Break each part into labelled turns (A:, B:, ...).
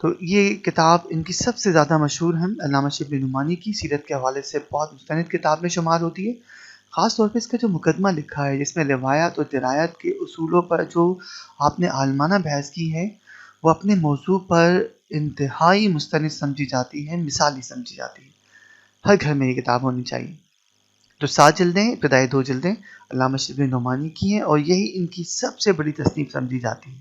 A: تو یہ کتاب ان کی سب سے زیادہ مشہور ہے، علامہ شبلی نعمانی کی سیرت کے حوالے سے بہت مستند کتاب میں شمار ہوتی ہے۔ خاص طور پہ اس کا جو مقدمہ لکھا ہے جس میں روایت اور درایت کے اصولوں پر جو آپ نے عالمانہ بحث کی ہے، وہ اپنے موضوع پر انتہائی مستند سمجھی جاتی ہے، مثالی سمجھی جاتی ہے۔ ہر گھر میں یہ کتاب ہونی چاہیے۔ تو 7 جلدیں، ابتدائی 2 جلدیں علامہ شبلی نعمانی کی ہیں، اور یہی ان کی سب سے بڑی تصنیف سمجھی جاتی ہے۔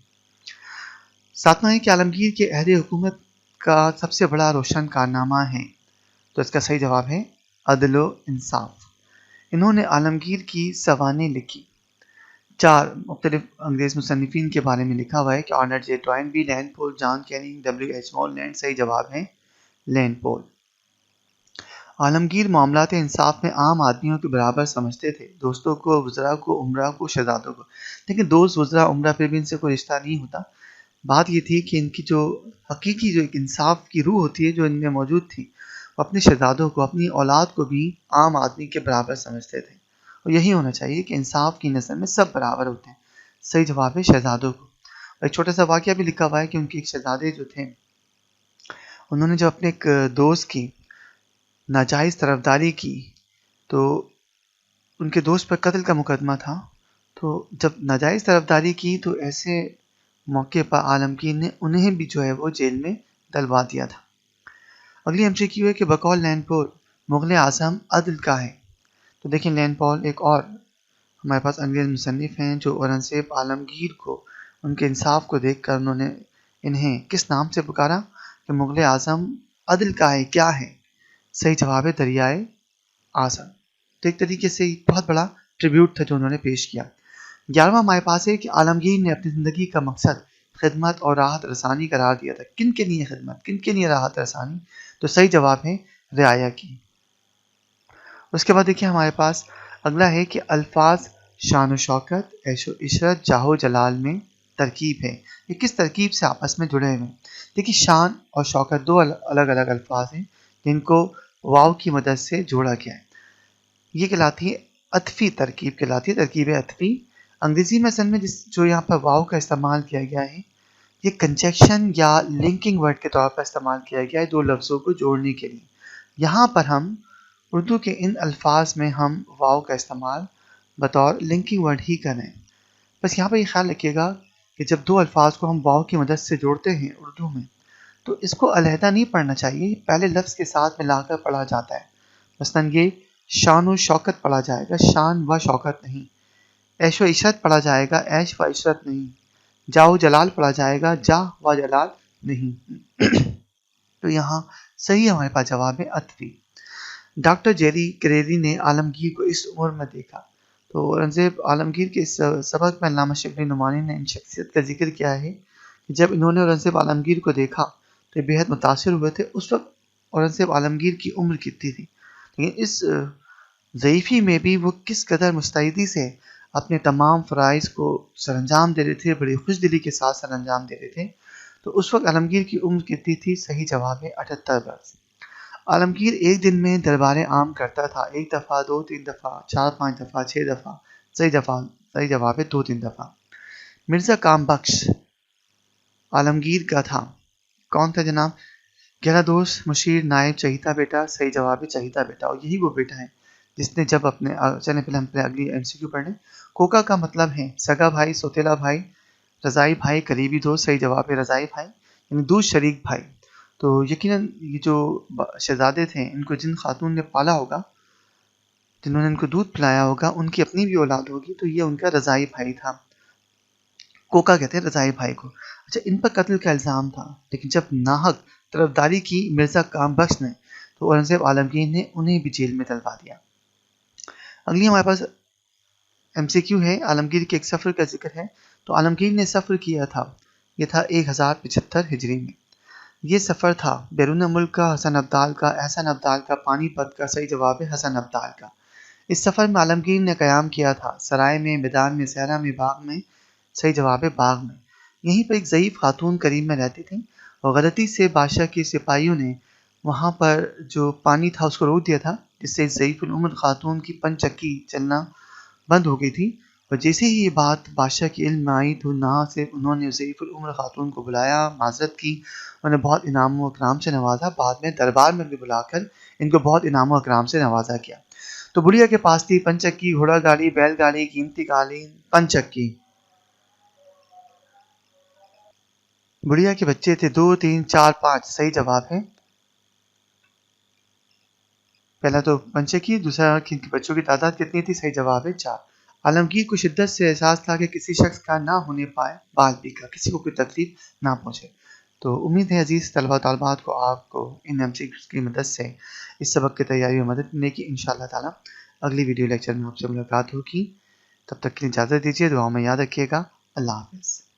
A: ساتواں ہے کہ عالمگیر کے عہد حکومت کا سب سے بڑا روشن کارنامہ ہے، تو اس کا صحیح جواب ہے عدل و انصاف۔ انہوں نے عالمگیر کی سوانح لکھی۔ 4 مختلف انگریز مصنفین کے بارے میں لکھا ہوا ہے کہ Arnold J Toynbee Lane Poole, John Canning, W H Moreland. صحیح جواب ہے لین پول۔ عالمگیر معاملات انصاف میں عام آدمیوں کے برابر سمجھتے تھے، دوستوں کو، وزراء کو، عمرا کو، شہزادوں کو۔ لیکن دوست، وزراء، عمرا پہ بھی ان سے کوئی رشتہ نہیں ہوتا۔ بات یہ تھی کہ ان کی جو حقیقی جو ایک انصاف کی روح ہوتی ہے جو ان میں موجود تھی، وہ اپنے شہزادوں کو، اپنی اولاد کو بھی عام آدمی کے برابر سمجھتے تھے، اور یہی ہونا چاہیے کہ انصاف کی نظر میں سب برابر ہوتے ہیں۔ صحیح جواب ہے شہزادوں کو۔ اور ایک چھوٹا سا واقعہ بھی لکھا ہوا ہے کہ ان کے ایک شہزادے جو تھے، انہوں نے جو اپنے ایک دوست کی ناجائز طرفداری کی، تو ان کے دوست پر قتل کا مقدمہ تھا، تو جب ناجائز طرفداری کی تو ایسے موقع پر عالمگیر نے انہیں بھی جو ہے وہ جیل میں ڈلوا دیا تھا۔ اگلی ایم سی کیو ہے کہ بقول لین پول مغل اعظم عدل کا ہے۔ تو دیکھیں لین پول ایک اور ہمارے پاس انگریز مصنف ہیں جو اورنگزیب عالمگیر کو، ان کے انصاف کو دیکھ کر انہوں نے انہیں کس نام سے پکارا کہ مغل اعظم عدل کا ہے، کیا ہے؟ صحیح جواب ہے دریائے اعظم۔ تو ایک طریقے سے بہت بڑا ٹریبیوٹ تھا جو انہوں نے پیش کیا۔ 11واں ہمارے پاس ہے کہ عالمگیر نے اپنی زندگی کا مقصد خدمت اور راحت رسانی قرار دیا تھا۔ کن کے لیے خدمت، کن کے لیے راحت رسانی؟ تو صحیح جواب ہے رعایا کی۔ اس کے بعد دیکھیں ہمارے پاس اگلا ہے کہ الفاظ شان و شوکت، عیش و عشرت، جاہ و جلال میں ترکیب ہے، یہ کس ترکیب سے آپس میں جڑے ہوئے ہیں؟ دیکھیں شان اور شوکت دو الگ الگ الفاظ ہیں جن کو واو کی مدد سے جوڑا گیا ہے۔ یہ کہلاتی ہے عطفی ترکیب، کہلاتی ہے ترکیب عطفی۔ انگریزی میں اصل میں جو یہاں پر واو کا استعمال کیا گیا ہے، یہ کنجیکشن یا لنکنگ ورڈ کے طور پر استعمال کیا گیا ہے دو لفظوں کو جوڑنے کے لیے۔ یہاں پر ہم اردو کے ان الفاظ میں ہم واو کا استعمال بطور لنکنگ ورڈ ہی کریں۔ بس یہاں پر یہ خیال رکھیے گا کہ جب دو الفاظ کو ہم واو کی مدد سے جوڑتے ہیں اردو میں، تو اس کو علیحدہ نہیں پڑھنا چاہیے، پہلے لفظ کے ساتھ ملا کر پڑھا جاتا ہے۔ مثلاً یہ شان و شوکت پڑھا جائے گا، شان و شوکت نہیں۔ عیش و عشرت پڑھا جائے گا، عیش و عشرت نہیں۔ جاہ و جلال پڑھا جائے گا، جاہ و جلال نہیں۔ تو یہاں صحیح ہمارے پاس جواب ہے عطفی۔ ڈاکٹر جیری کریری نے عالمگیر کو اس عمر میں دیکھا۔ تو اورنگزیب عالمگیر کے اس سبق میں علامہ شبلی نعمانی نے ان شخصیت کا ذکر کیا ہے کہ جب انہوں نے اورنگزیب عالمگیر کو دیکھا تو بے حد متاثر ہوئے تھے۔ اس وقت اورنگزیب عالمگیر کی عمر کتنی تھی، لیکن اس ضعیفی میں بھی وہ کس قدر مستعدی سے اپنے تمام فرائض کو سر انجام دے رہے تھے، بڑی خوش دلی کے ساتھ سر انجام دے رہے تھے۔ تو اس وقت عالمگیر کی عمر کتنی تھی؟ صحیح جواب ہے 78 برس۔ عالمگیر ایک دن میں دربار عام کرتا تھا، 1 دفعہ، 2 3 دفعہ، 4 5 دفعہ، 6 دفعہ۔ صحیح جواب ہے 2 3 دفعہ۔ مرزا کام بخش عالمگیر کا تھا، کون تھا جناب؟ گہرا دوست، مشیر، نائب، چہیتا بیٹا۔ صحیح جواب ہے چہیتا بیٹا، اور یہی وہ بیٹا ہے جس نے جب اپنے چلیں پہلے ہم اگلی ایم سی کیو پڑھ لیں۔ کوکا کا مطلب ہے سگا بھائی، سوتیلا بھائی، رضائی بھائی، قریبی دوست۔ صحیح جواب ہے رضائی بھائی، یعنی دودھ شریک بھائی۔ تو یقیناً یہ جو شہزادے تھے، ان کو جن خاتون نے پالا ہوگا، جنہوں نے ان کو دودھ پلایا ہوگا، ان کی اپنی بھی اولاد ہوگی، تو یہ ان کا رضائی بھائی تھا۔ کوکا کہتے ہیں رضائی بھائی کو۔ اچھا، ان پر قتل کا الزام تھا، لیکن جب ناحق طرفداری کی مرزا کام بخش نے تو اورنگزیب عالمگیر نے انہیں بھی جیل میں ڈلوا دیا۔ اگلی ہمارے پاس ایم سی کیو ہے، عالمگیر کے ایک سفر کا ذکر ہے۔ تو عالمگیر نے سفر کیا تھا، یہ تھا 1075 ہجری میں۔ یہ سفر تھا بیرون ملک کا، حسن ابدال کا، احسن ابدال کا، پانی پت کا۔ صحیح جواب ہے حسن ابدال کا۔ اس سفر میں عالمگیر نے قیام کیا تھا سرائے میں، میدان میں، صحرا میں، باغ میں۔ صحیح جواب ہے باغ میں۔ یہیں پر ایک ضعیف خاتون کریم میں رہتی تھیں، اور غلطی سے بادشاہ کے سپاہیوں نے وہاں پر جو پانی تھا اس کو روک دیا تھا، جس سے ضعیف العمر خاتون کی پن چکی چلنا بند ہو گئی تھی، اور جیسے ہی یہ بات بادشاہ کے علم میں آئی تو نہ صرف انہوں نے ضعیف العمر خاتون کو بلایا، معذرت کی، انہیں بہت انعام و اکرام سے نوازا، بعد میں دربار میں بھی بلا کر ان کو بہت انعام و اکرام سے نوازا کیا۔ تو بڑھیا کے پاس تھی پنچکی، گھوڑا گاڑی، بیل گاڑی، قیمتی قالین، پنچکی۔ بڑھیا کے بچے تھے 2 3 4 5، صحیح جواب ہے پہلا تو پنچکی، دوسرا کہ بچوں کی تعداد کتنی تھی، صحیح جواب ہے 4۔ عالمگیر کو شدت سے احساس تھا کہ کسی شخص کا نہ ہونے پائے بال بھی کا، کسی کو کوئی تکلیف نہ پہنچے۔ تو امید ہے عزیز طلبہ طالبات کو آپ کو ان ایم سی کی مدد سے اس سبق کی تیاری میں مدد ملے گی انشاءاللہ تعالی۔ اگلی ویڈیو لیکچر میں آپ سے ملاقات ہوگی، تب تک کے لیے اجازت دیجیے، دعاؤں میں یاد رکھیے گا۔ اللہ حافظ۔